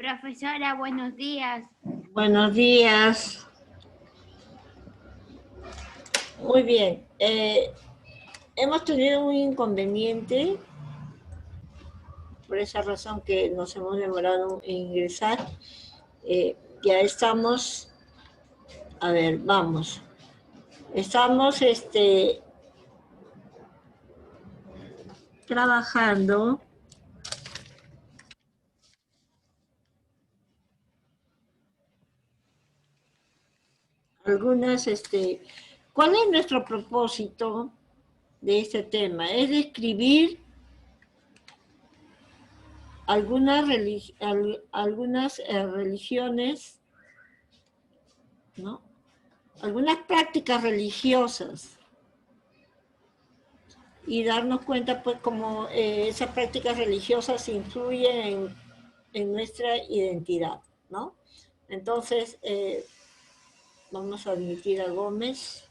Profesora, buenos días. Buenos días. Muy bien. Hemos tenido un inconveniente, por esa razón que nos hemos demorado en ingresar. Ya estamos, a ver, vamos. Estamos trabajando algunas, ¿cuál es nuestro propósito de este tema? Es describir algunas religiones, ¿no? Algunas prácticas religiosas y darnos cuenta pues cómo esas prácticas religiosas influyen en nuestra identidad, ¿no? Entonces, vamos a admitir a Gómez.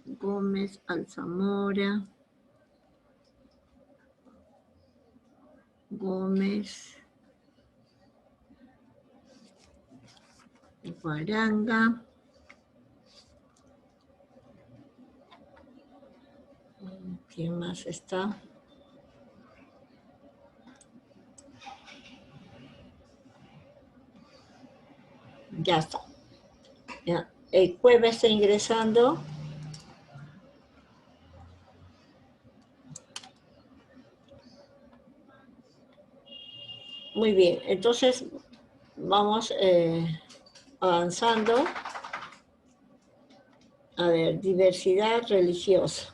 Gómez, Alzamora. Gómez. Guaranga. ¿Quién más está? Ya está. Ya. El Cueva está ingresando. Muy bien, entonces vamos avanzando. A ver, diversidad religiosa.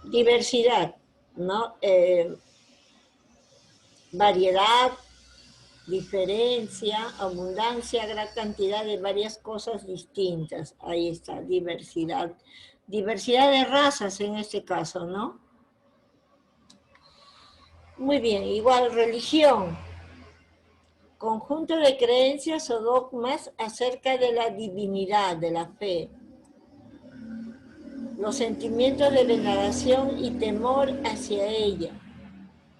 Diversidad, ¿no? Variedad, diferencia, abundancia, gran cantidad de varias cosas distintas. Ahí está, diversidad. Diversidad de razas en este caso, ¿no? Muy bien, igual religión. Conjunto de creencias o dogmas acerca de la divinidad, de la fe. Los sentimientos de veneración y temor hacia ella.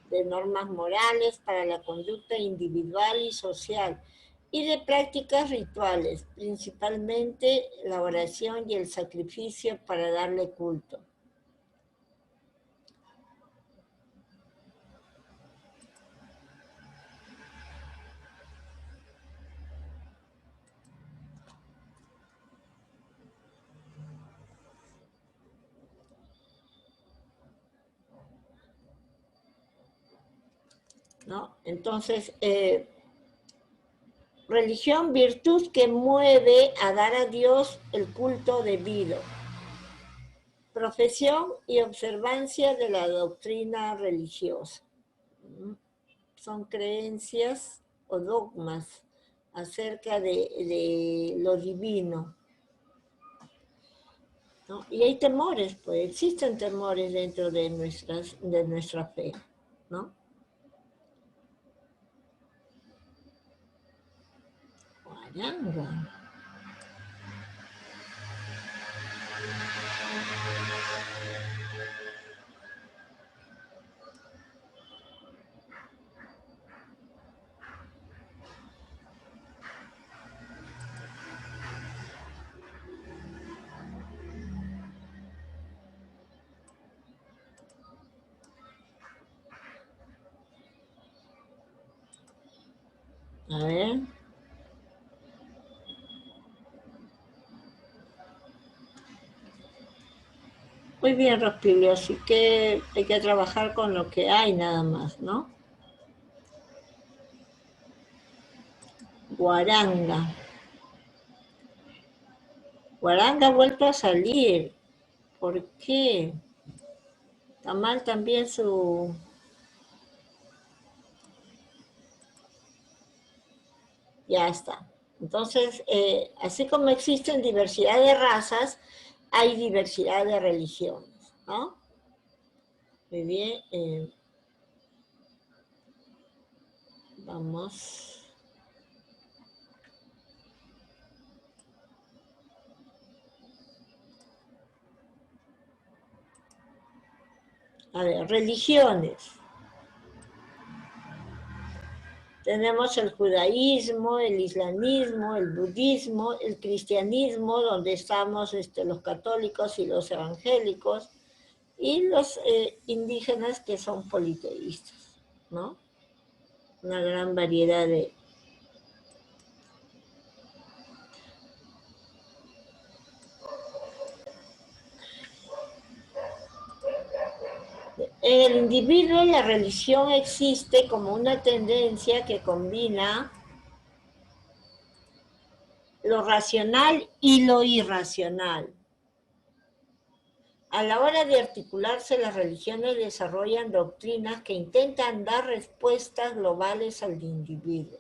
De normas morales para la conducta individual y social, y de prácticas rituales, principalmente la oración y el sacrificio para darle culto. ¿No? Entonces, religión, virtud que mueve a dar a Dios el culto debido. Profesión y observancia de la doctrina religiosa. Son creencias o dogmas acerca de lo divino, ¿no? Y hay temores, pues existen temores dentro de nuestra fe, ¿no? Guaranga. A ver. Muy bien, Rospilio, así que hay que trabajar con lo que hay nada más, ¿no? Guaranga. Guaranga ha vuelto a salir. ¿Por qué? Está mal también su... Ya está. Entonces, así como existen diversidad de razas, hay diversidad de religiones, ¿no? Muy bien. Vamos. A ver, religiones. Tenemos el judaísmo, el islamismo, el budismo, el cristianismo, donde estamos los católicos y los evangélicos, y los indígenas que son politeístas, ¿no? Una gran variedad de... En el individuo la religión existe como una tendencia que combina lo racional y lo irracional. A la hora de articularse, las religiones desarrollan doctrinas que intentan dar respuestas globales al individuo.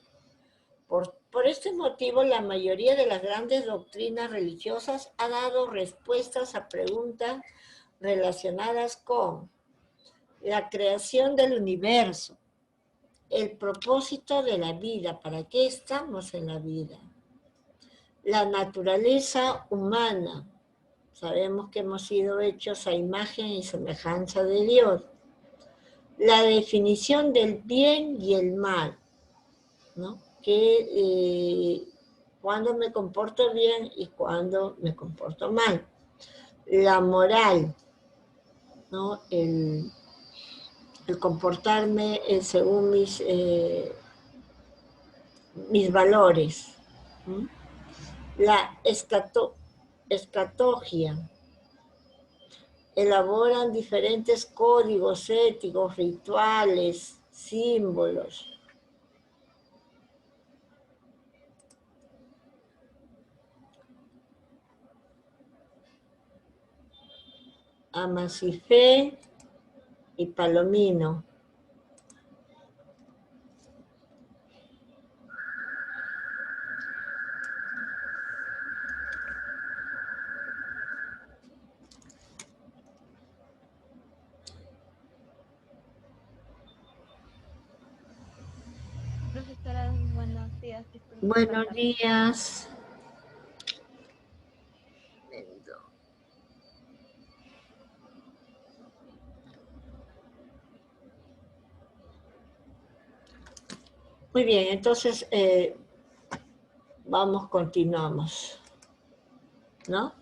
Por este motivo, la mayoría de las grandes doctrinas religiosas ha dado respuestas a preguntas relacionadas con la creación del universo, el propósito de la vida, ¿para qué estamos en la vida? La naturaleza humana, sabemos que hemos sido hechos a imagen y semejanza de Dios. La definición del bien y el mal, ¿no? Que cuando me comporto bien y cuando me comporto mal. La moral, ¿no? El comportarme según mis valores. ¿No? La escatología. Elaboran diferentes códigos éticos, rituales, símbolos. Amasifé y Palomino. Profesora, buenos días. Disculpe por Buenos la días. Muy bien, entonces continuamos, ¿no?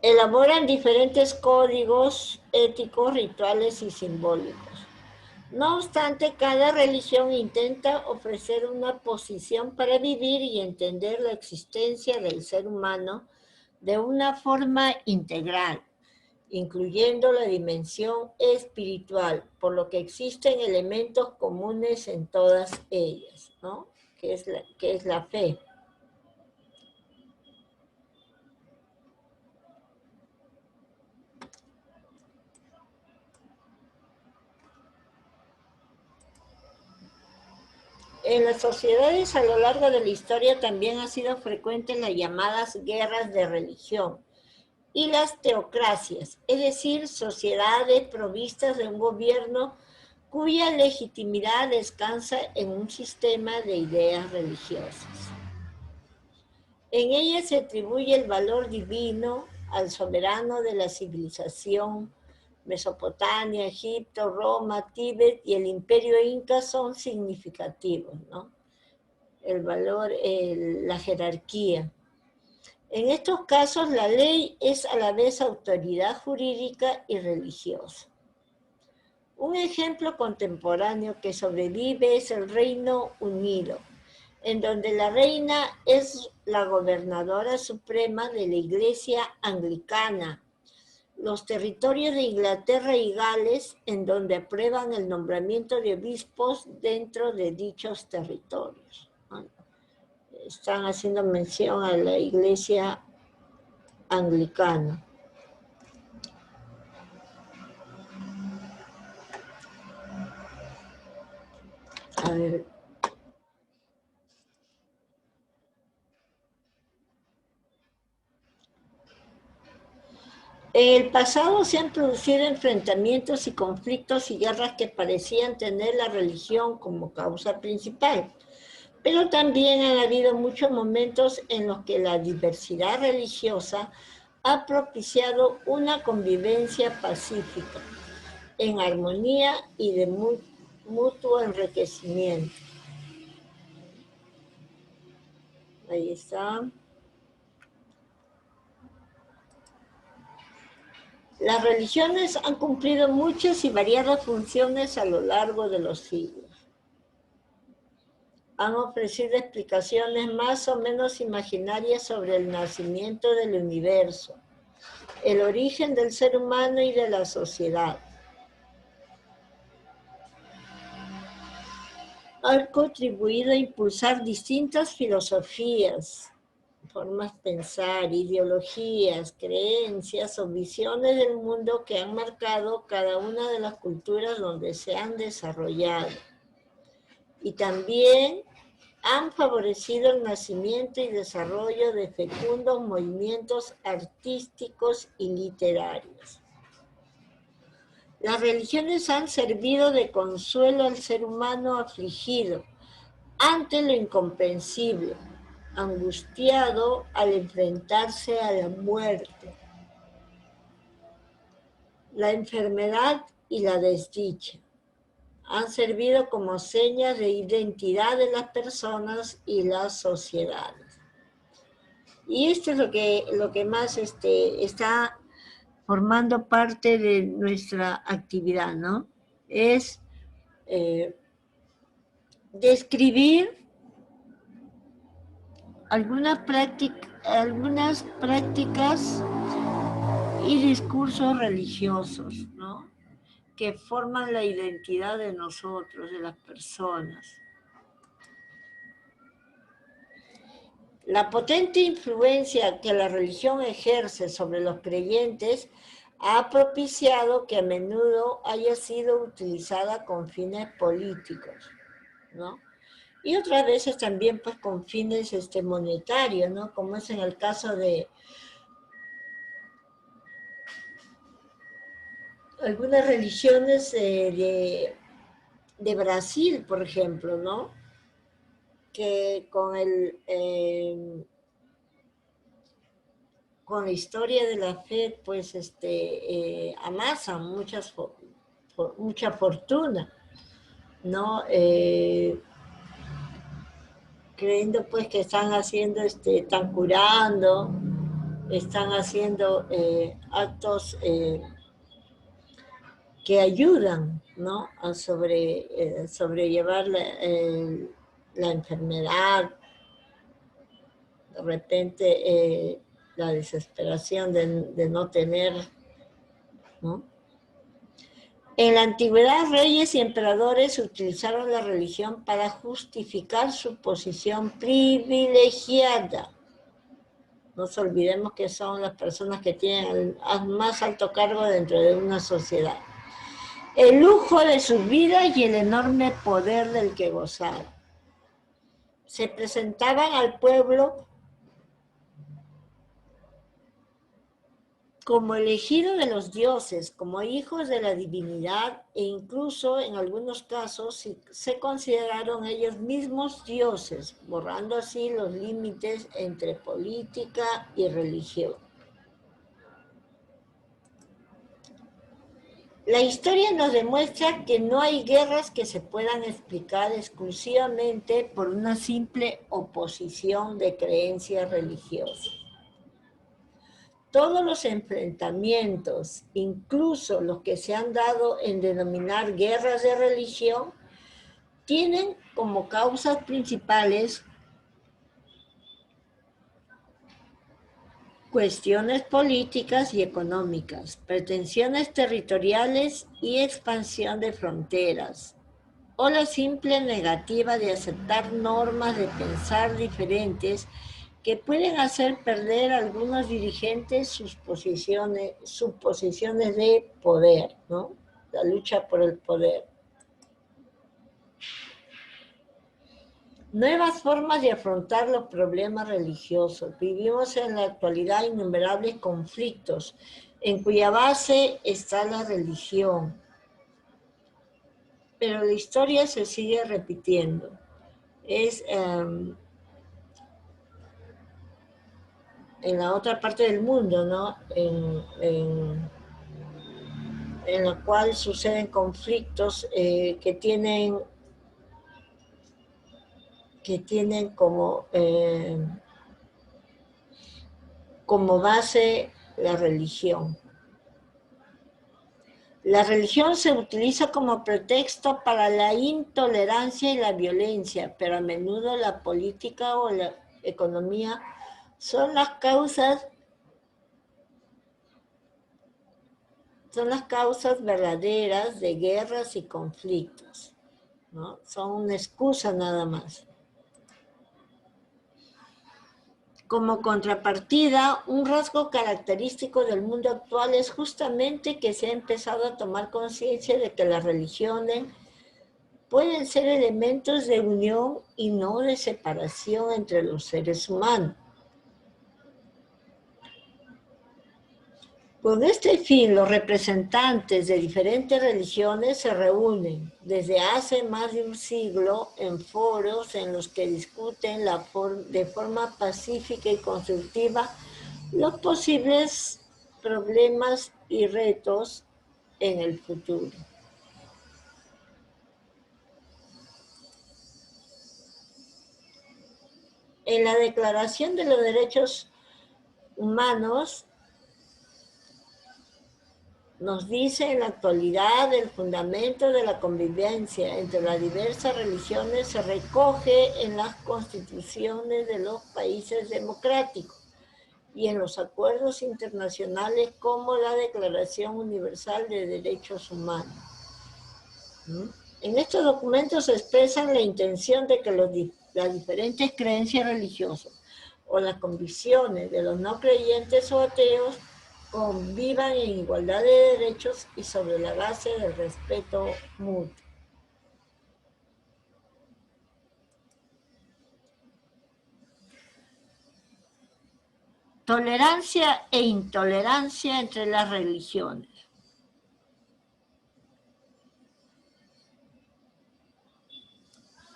Elaboran diferentes códigos éticos, rituales y simbólicos. No obstante, cada religión intenta ofrecer una posición para vivir y entender la existencia del ser humano de una forma integral, incluyendo la dimensión espiritual, por lo que existen elementos comunes en todas ellas, ¿no? Que es la fe. En las sociedades a lo largo de la historia también ha sido frecuente las llamadas guerras de religión y las teocracias, es decir, sociedades provistas de un gobierno cuya legitimidad descansa en un sistema de ideas religiosas. En ellas se atribuye el valor divino al soberano de la civilización. Mesopotamia, Egipto, Roma, Tíbet y el imperio inca son significativos, ¿no? El valor, la jerarquía. En estos casos, la ley es a la vez autoridad jurídica y religiosa. Un ejemplo contemporáneo que sobrevive es el Reino Unido, en donde la reina es la gobernadora suprema de la Iglesia Anglicana. Los territorios de Inglaterra y Gales, en donde aprueban el nombramiento de obispos dentro de dichos territorios. Están haciendo mención a la Iglesia Anglicana. A ver. En el pasado se han producido enfrentamientos y conflictos y guerras que parecían tener la religión como causa principal, pero también han habido muchos momentos en los que la diversidad religiosa ha propiciado una convivencia pacífica, en armonía y de mutuo enriquecimiento. Ahí está. Las religiones han cumplido muchas y variadas funciones a lo largo de los siglos. Han ofrecido explicaciones más o menos imaginarias sobre el nacimiento del universo, el origen del ser humano y de la sociedad. Han contribuido a impulsar distintas filosofías, formas de pensar, ideologías, creencias o visiones del mundo que han marcado cada una de las culturas donde se han desarrollado. Y también han favorecido el nacimiento y desarrollo de fecundos movimientos artísticos y literarios. Las religiones han servido de consuelo al ser humano afligido ante lo incomprensible, angustiado al enfrentarse a la muerte, la enfermedad y la desdicha. Han servido como señas de identidad de las personas y las sociedades. Y esto es lo que más está formando parte de nuestra actividad, ¿no? Es describir algunas prácticas y discursos religiosos, ¿no?, que forman la identidad de nosotros, de las personas. La potente influencia que la religión ejerce sobre los creyentes ha propiciado que a menudo haya sido utilizada con fines políticos, ¿no? Y otras veces también pues con fines monetarios, ¿no? Como es en el caso de algunas religiones de Brasil, por ejemplo, ¿no? Que con la historia de la fe, pues amasan mucha fortuna, ¿no? Creyendo pues que están haciendo, están curando, están haciendo actos que ayudan, ¿no?, a sobrellevar la enfermedad, de repente la desesperación de no tener, ¿no? En la antigüedad, reyes y emperadores utilizaron la religión para justificar su posición privilegiada. No nos olvidemos que son las personas que tienen el más alto cargo dentro de una sociedad. El lujo de sus vidas y el enorme poder del que gozaban. Se presentaban al pueblo como elegidos de los dioses, como hijos de la divinidad, e incluso en algunos casos se consideraron ellos mismos dioses, borrando así los límites entre política y religión. La historia nos demuestra que no hay guerras que se puedan explicar exclusivamente por una simple oposición de creencias religiosas. Todos los enfrentamientos, incluso los que se han dado en denominar guerras de religión, tienen como causas principales cuestiones políticas y económicas, pretensiones territoriales y expansión de fronteras, o la simple negativa de aceptar normas de pensar diferentes que pueden hacer perder a algunos dirigentes sus posiciones de poder, ¿no? La lucha por el poder. Nuevas formas de afrontar los problemas religiosos. Vivimos en la actualidad innumerables conflictos en cuya base está la religión. Pero la historia se sigue repitiendo. Es en la otra parte del mundo, ¿no? En la cual suceden conflictos que tienen como base la religión. La religión se utiliza como pretexto para la intolerancia y la violencia, pero a menudo la política o la economía son las causas verdaderas de guerras y conflictos, ¿no? Son una excusa nada más. Como contrapartida, un rasgo característico del mundo actual es justamente que se ha empezado a tomar conciencia de que las religiones pueden ser elementos de unión y no de separación entre los seres humanos. Con este fin, los representantes de diferentes religiones se reúnen desde hace más de un siglo en foros en los que discuten de forma pacífica y constructiva los posibles problemas y retos en el futuro. En la Declaración de los Derechos Humanos nos dice en la actualidad el fundamento de la convivencia entre las diversas religiones se recoge en las constituciones de los países democráticos y en los acuerdos internacionales como la Declaración Universal de Derechos Humanos. En estos documentos se expresan la intención de que las diferentes creencias religiosas o las convicciones de los no creyentes o ateos convivan en igualdad de derechos y sobre la base del respeto mutuo. Tolerancia e intolerancia entre las religiones.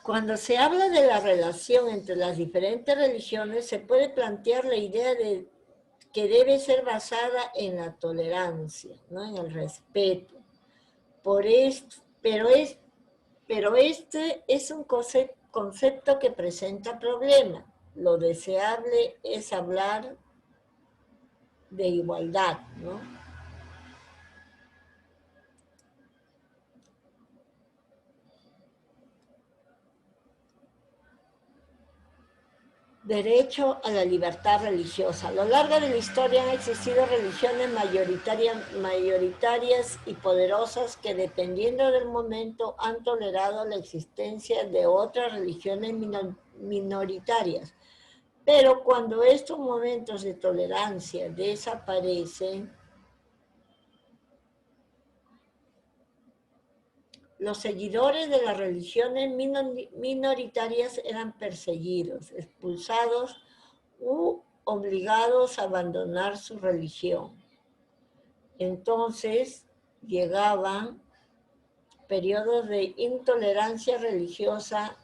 Cuando se habla de la relación entre las diferentes religiones, se puede plantear la idea de que debe ser basada en la tolerancia, ¿no? En el respeto. Pero este es un concepto que presenta problemas. Lo deseable es hablar de igualdad, ¿no? Derecho a la libertad religiosa. A lo largo de la historia han existido religiones mayoritarias y poderosas que, dependiendo del momento, han tolerado la existencia de otras religiones minoritarias. Pero cuando estos momentos de tolerancia desaparecen, los seguidores de las religiones minoritarias eran perseguidos, expulsados u obligados a abandonar su religión. Entonces llegaban periodos de intolerancia religiosa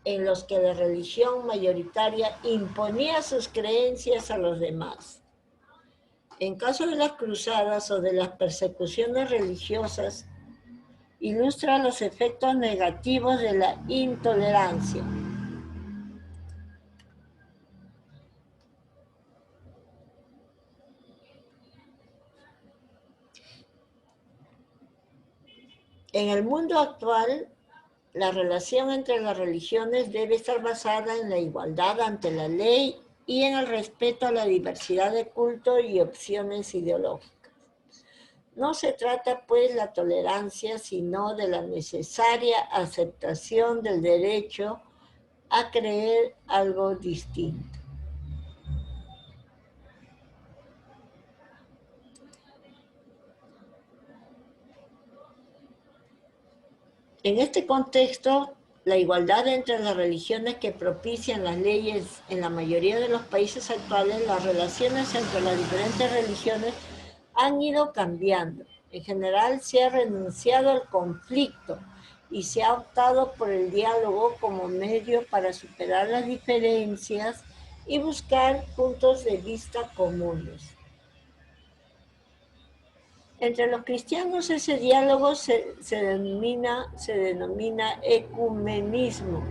en los que la religión mayoritaria imponía sus creencias a los demás. En caso de las cruzadas o de las persecuciones religiosas, ilustra los efectos negativos de la intolerancia. En el mundo actual, la relación entre las religiones debe estar basada en la igualdad ante la ley y en el respeto a la diversidad de cultos y opciones ideológicas. No se trata, pues, la tolerancia, sino de la necesaria aceptación del derecho a creer algo distinto. En este contexto, la igualdad entre las religiones que propician las leyes en la mayoría de los países actuales, las relaciones entre las diferentes religiones han ido cambiando. En general se ha renunciado al conflicto y se ha optado por el diálogo como medio para superar las diferencias y buscar puntos de vista comunes. Entre los cristianos ese diálogo se denomina ecumenismo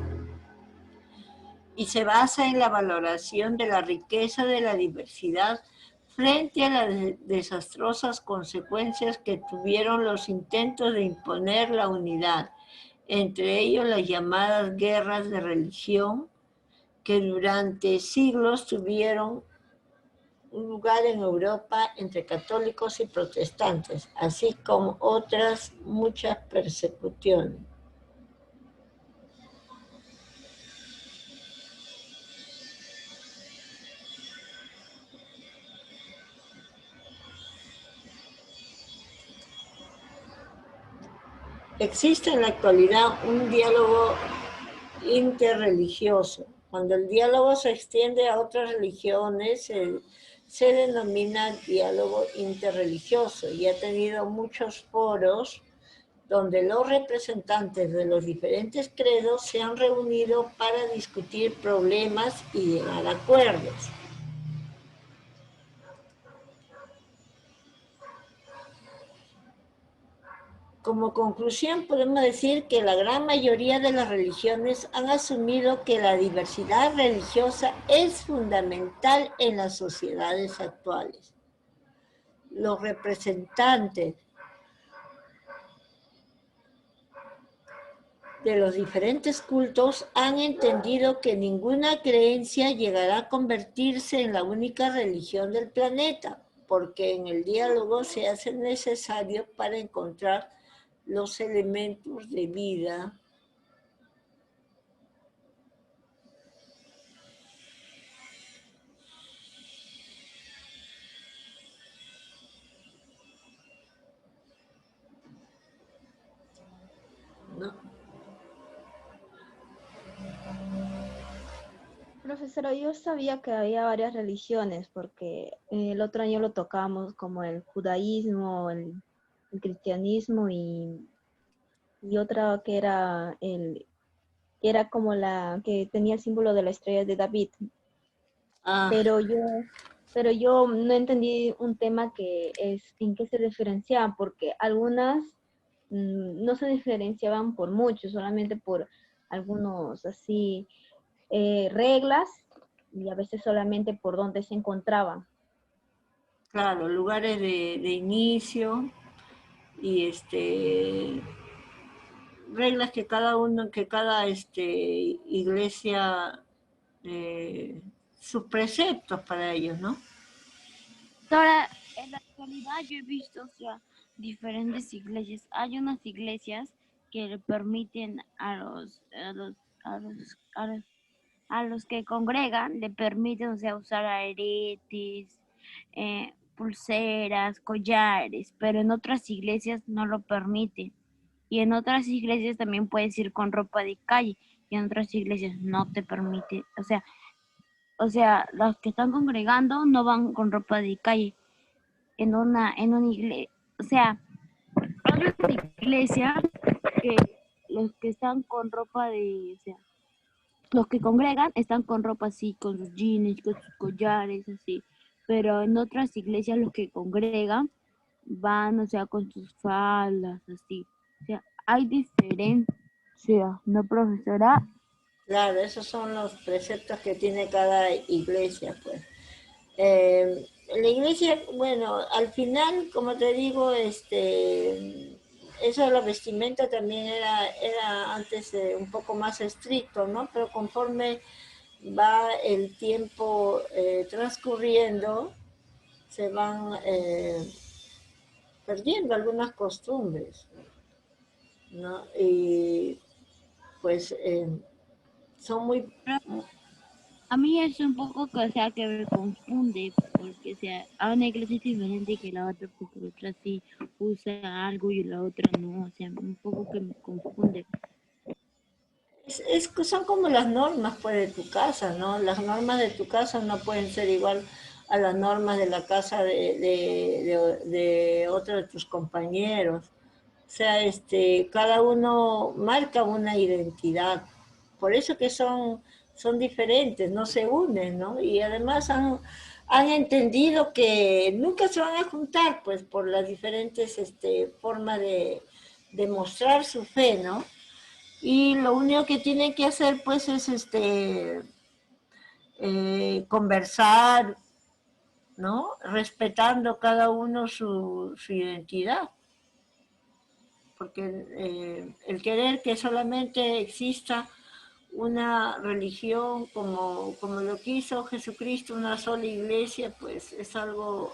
y se basa en la valoración de la riqueza de la diversidad frente a las desastrosas consecuencias que tuvieron los intentos de imponer la unidad, entre ellos las llamadas guerras de religión, que durante siglos tuvieron un lugar en Europa entre católicos y protestantes, así como otras muchas persecuciones. Existe en la actualidad un diálogo interreligioso. Cuando el diálogo se extiende a otras religiones, se denomina diálogo interreligioso y ha tenido muchos foros donde los representantes de los diferentes credos se han reunido para discutir problemas y llegar a acuerdos. Como conclusión, podemos decir que la gran mayoría de las religiones han asumido que la diversidad religiosa es fundamental en las sociedades actuales. Los representantes de los diferentes cultos han entendido que ninguna creencia llegará a convertirse en la única religión del planeta, porque en el diálogo se hace necesario para encontrar los elementos de vida ¿no? Profesora, yo sabía que había varias religiones porque el otro año lo tocamos como el judaísmo, el cristianismo y otra que era que era como la que tenía el símbolo de la estrella de David. Ah, Pero yo no entendí un tema que es en qué se diferenciaban, porque algunas no se diferenciaban por mucho, solamente por algunos así reglas y a veces solamente por dónde se encontraban. claro, lugares de inicio y reglas que cada iglesia, sus preceptos para ellos, ¿no? Ahora, en la actualidad yo he visto, o sea, diferentes iglesias. Hay unas iglesias que le permiten a los que congregan, le permiten, o sea, usar aretes, pulseras, collares, pero en otras iglesias no lo permiten. Y en otras iglesias también puedes ir con ropa de calle y en otras iglesias no te permite, o sea, los que están congregando no van con ropa de calle en una iglesia, o sea, hay una iglesia que los que están con ropa o sea, los que congregan están con ropa así, con sus jeans, con sus collares, así, pero en otras iglesias los que congregan van, o sea, con sus faldas, así, o sea, hay diferencia, ¿no, profesora? Claro, esos son los preceptos que tiene cada iglesia, pues. La iglesia, bueno, al final, como te digo, eso de la vestimenta también era antes un poco más estricto, ¿no? Pero conforme va el tiempo transcurriendo, se van perdiendo algunas costumbres, ¿no? Y pues son muy... A mí es un poco que, o sea, que me confunde, porque, o sea, a una iglesia es diferente que la otra, porque la otra sí usa algo y la otra no, o sea, un poco que me confunde. son como las normas pues, de tu casa, ¿no? Las normas de tu casa no pueden ser igual a las normas de la casa de otro de tus compañeros. O sea, cada uno marca una identidad. Por eso que son diferentes, no se unen, ¿no? Y además han entendido que nunca se van a juntar, pues, por las diferentes formas de mostrar su fe, ¿no? Y lo único que tienen que hacer, pues, es conversar, ¿no? Respetando cada uno su identidad. Porque el querer que solamente exista una religión como lo quiso Jesucristo, una sola iglesia, pues es algo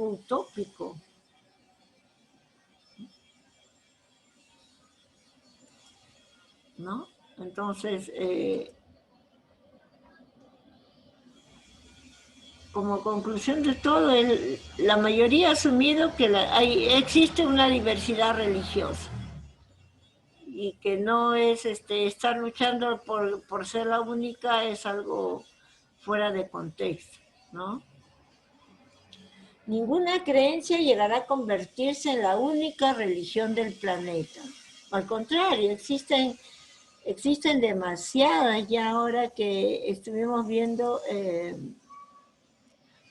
utópico. ¿No? Entonces, como conclusión de todo, la mayoría ha asumido que existe una diversidad religiosa y que no es estar luchando por ser la única, es algo fuera de contexto, ¿no? Ninguna creencia llegará a convertirse en la única religión del planeta. Al contrario, existen demasiadas ya ahora que estuvimos viendo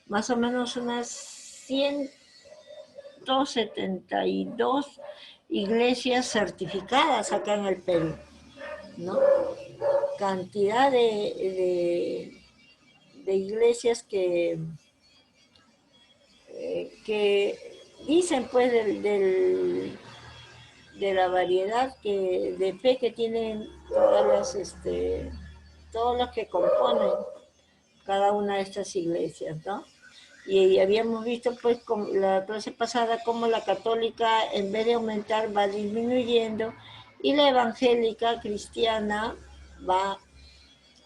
más o menos unas 172 iglesias certificadas acá en el Perú, ¿no? Cantidad de iglesias que dicen pues de la variedad de fe que tienen todos los que componen cada una de estas iglesias, ¿no? Y habíamos visto pues la clase pasada cómo la católica en vez de aumentar va disminuyendo y la evangélica cristiana va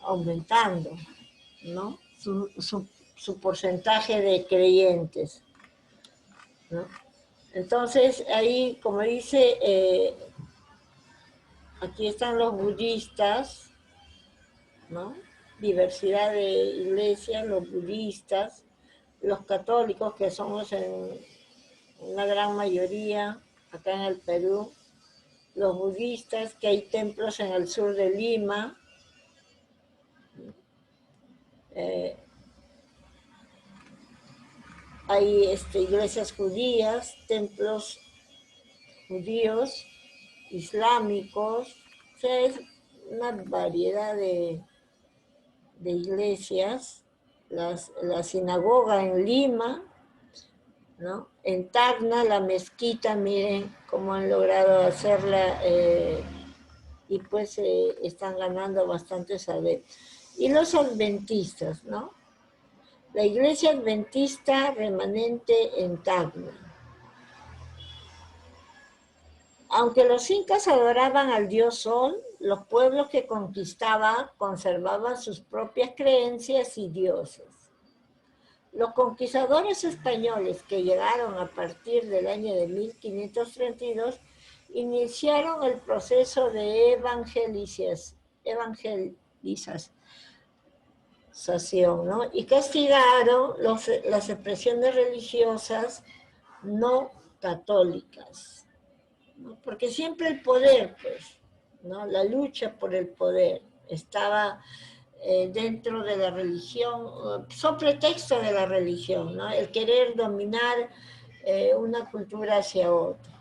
aumentando, ¿no? Su porcentaje de creyentes, ¿no? Entonces ahí, como dice, aquí están los budistas, ¿no? Diversidad de iglesias, los budistas, los católicos, que somos en una gran mayoría acá en el Perú, los budistas, que hay templos en el sur de Lima, hay iglesias judías, templos judíos, islámicos, o sea, es una variedad de iglesias, la sinagoga en Lima, ¿no? En Tacna, la mezquita, miren cómo han logrado hacerla y pues están ganando bastantes adeptos. Y los adventistas, ¿no? La iglesia adventista remanente en Tacna. Aunque los incas adoraban al dios Sol, los pueblos que conquistaban conservaban sus propias creencias y dioses. Los conquistadores españoles que llegaron a partir del año de 1532 iniciaron el proceso de evangelización, ¿no? Y castigaron las expresiones religiosas no católicas, ¿no? Porque siempre el poder, pues, ¿no? La lucha por el poder estaba dentro de la religión, son pretextos de la religión, ¿no? El querer dominar una cultura hacia otra.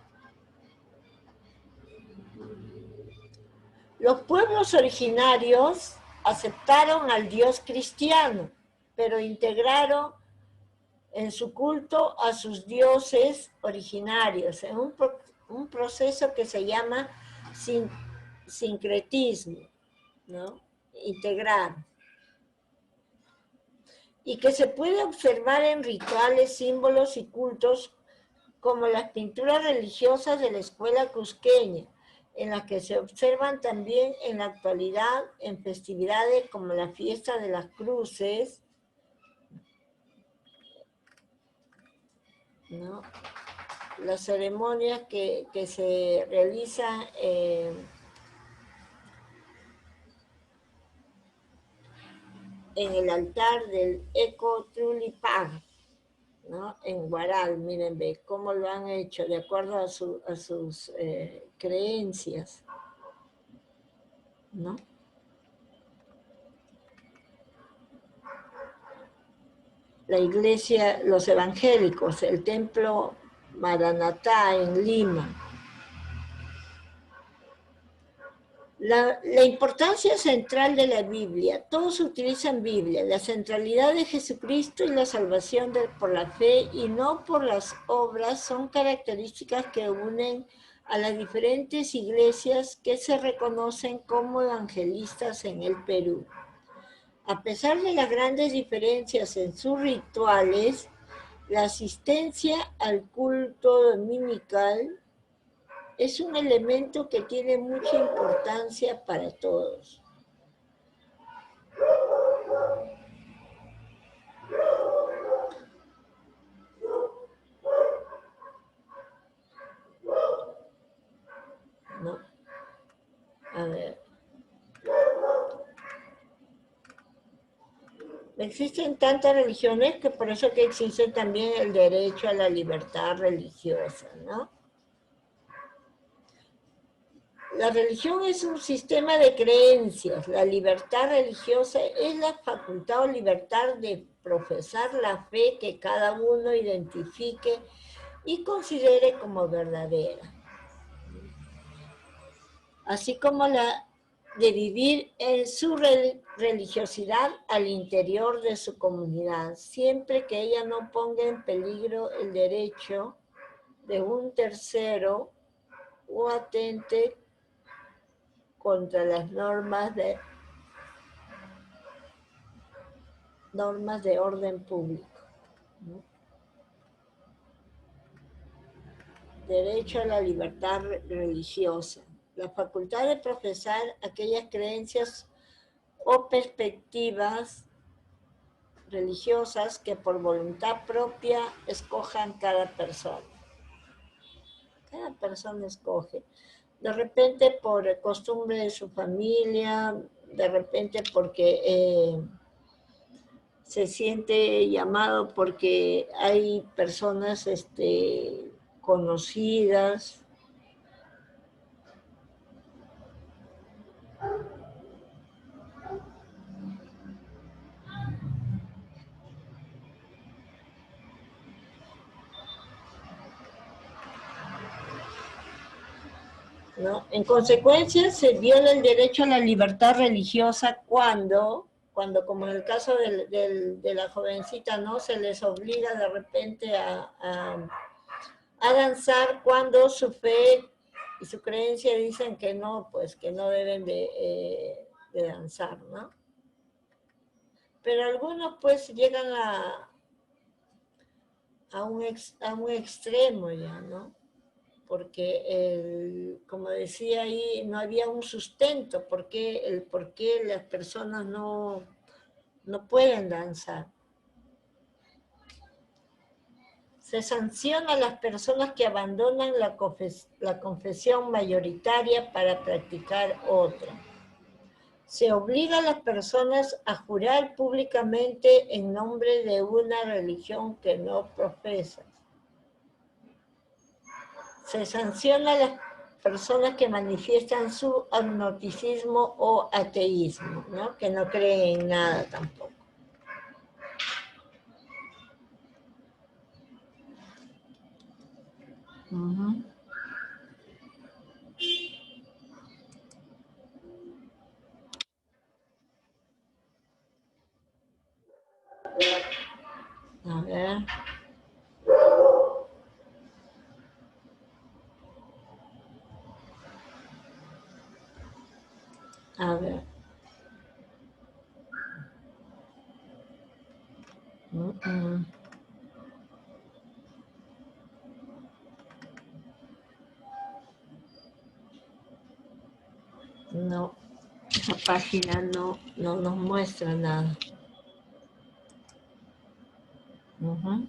Los pueblos originarios aceptaron al Dios cristiano, pero integraron en su culto a sus dioses originarios, en un proceso que se llama sincretismo, ¿no? Integrar. Y que se puede observar en rituales, símbolos y cultos como las pinturas religiosas de la escuela cusqueña, en las que se observan también en la actualidad en festividades como la fiesta de las cruces, ¿no? las ceremonias que se realizan en el altar del Eco Trulipán, ¿no? En Guaral, miren, ve cómo lo han hecho de acuerdo a sus creencias, ¿no? La iglesia, los evangélicos, el templo Maranatá en Lima. La importancia central de la Biblia, todos utilizan Biblia, la centralidad de Jesucristo y la salvación por la fe y no por las obras son características que unen a las diferentes iglesias que se reconocen como evangelistas en el Perú. A pesar de las grandes diferencias en sus rituales, la asistencia al culto dominical es un elemento que tiene mucha importancia para todos. ¿No? A ver. Existen tantas religiones que por eso que existe también el derecho a la libertad religiosa, ¿no? La religión es un sistema de creencias. La libertad religiosa es la facultad o libertad de profesar la fe que cada uno identifique y considere como verdadera. Así como la de vivir en su religiosidad al interior de su comunidad, siempre que ella no ponga en peligro el derecho de un tercero o atente contra las normas de orden público, ¿no? Derecho a la libertad religiosa, la facultad de profesar aquellas creencias o perspectivas religiosas que por voluntad propia escojan cada persona. Cada persona escoge. De repente por costumbre de su familia, de repente porque se siente llamado porque hay personas conocidas. ¿No? En consecuencia, se viola el derecho a la libertad religiosa cuando como en el caso de la jovencita, ¿no? Se les obliga de repente a danzar cuando su fe y su creencia dicen que no, pues que no deben de danzar, ¿no? Pero algunos pues llegan a un extremo ya, ¿no? Porque, como decía ahí, no había un sustento, por qué las personas no pueden danzar. Se sanciona a las personas que abandonan la confesión mayoritaria para practicar otra. Se obliga a las personas a jurar públicamente en nombre de una religión que no profesan. Se sanciona a las personas que manifiestan su agnosticismo o ateísmo, ¿no? Que no creen en nada tampoco. Uh-huh. A ver. A ver. Uh-uh. No, esa página no nos muestra nada. Uh-huh.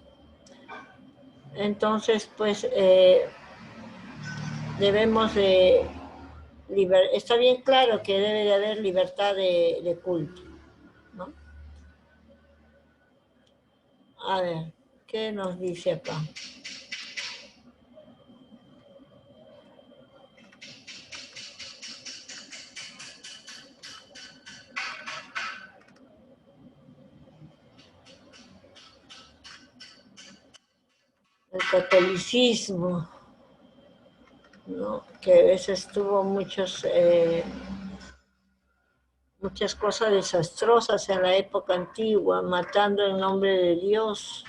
Entonces, pues, debemos de... Está bien claro que debe de haber libertad de culto, ¿no? A ver, ¿qué nos dice acá? El catolicismo, ¿no? Que a veces tuvo muchas cosas desastrosas en la época antigua, matando en nombre de Dios.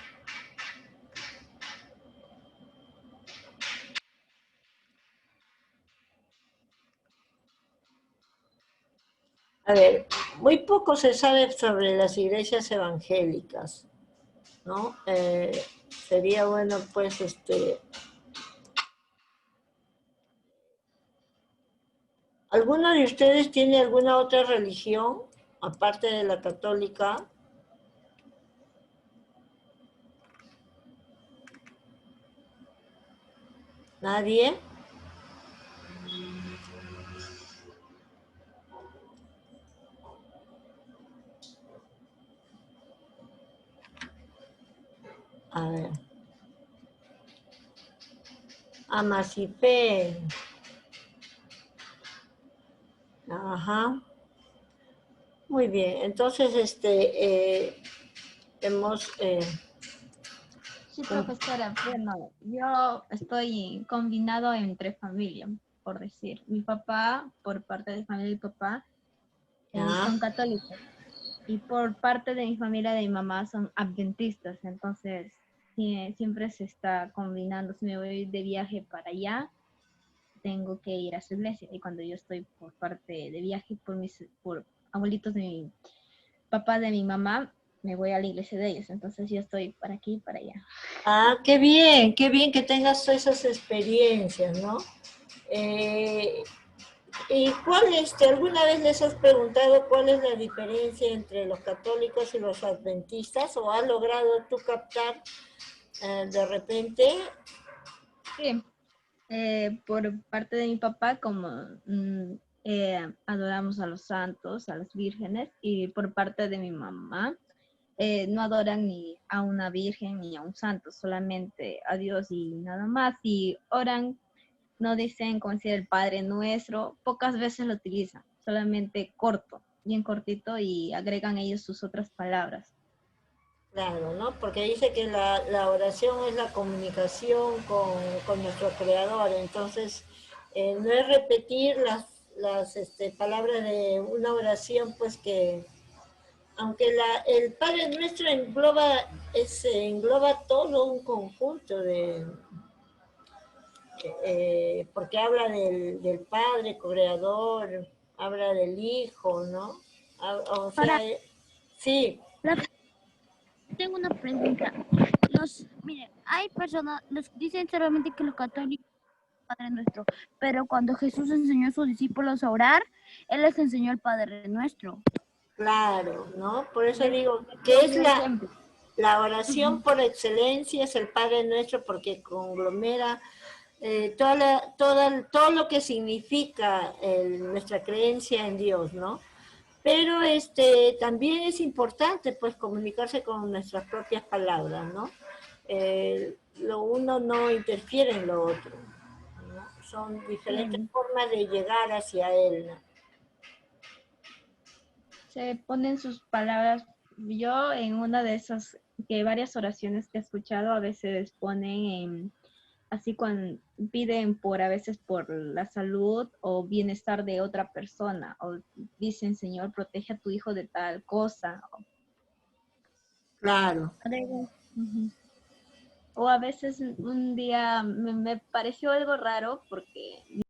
A ver, muy poco se sabe sobre las iglesias evangélicas, ¿no? Sería bueno, pues, ¿alguno de ustedes tiene alguna otra religión, aparte de la católica? ¿Nadie? A ver. Amasife. Ajá. Muy bien. Entonces, hemos... Sí, profesora, bueno, yo estoy combinado entre familia, por decir. Mi papá, por parte de familia de mi papá, ya. son católicos. Y por parte de mi familia, de mi mamá, son adventistas. Entonces, siempre se está combinando. Si me voy de viaje para allá, tengo que ir a su iglesia. Y cuando yo estoy por parte de viaje por abuelitos de mi papá, de mi mamá, me voy a la iglesia de ellos. Entonces yo estoy para aquí y para allá. Ah, qué bien que tengas esas experiencias, ¿no? ¿Y alguna vez les has preguntado cuál es la diferencia entre los católicos y los adventistas? ¿O has logrado tú captar de repente? Sí, por parte de mi papá, como adoramos a los santos, a las vírgenes, y por parte de mi mamá, no adoran ni a una virgen ni a un santo, solamente a Dios y nada más. Y oran, no dicen como decir el Padre Nuestro, pocas veces lo utilizan, solamente corto, bien cortito, y agregan ellos sus otras palabras. Claro, ¿no? Porque dice que la oración es la comunicación con nuestro Creador. Entonces, no es repetir las palabras de una oración, pues que, aunque el Padre Nuestro engloba todo un conjunto porque habla del Padre Creador, habla del Hijo, ¿no? O Para sea, sí, la tengo una pregunta. Miren, hay personas, los dicen solamente que los católicos Padre Nuestro, pero cuando Jesús enseñó a sus discípulos a orar, Él les enseñó el Padre Nuestro. claro, ¿no? Por eso Les digo que es pone ejemplo. la oración por excelencia, es el Padre Nuestro, porque conglomera todo lo que significa nuestra creencia en Dios, ¿no? Pero también es importante, pues, comunicarse con nuestras propias palabras, ¿no? Lo uno no interfiere en lo otro, ¿no? Son diferentes Sí, formas de llegar hacia Él, ¿no? se ponen sus palabras. Yo en una de esas, que varias oraciones que he escuchado, a veces ponen así cuando piden por a veces por la salud o bienestar de otra persona, o dicen, Señor, protege a tu hijo de tal cosa. Claro. Ujú. O a veces un día me pareció algo raro porque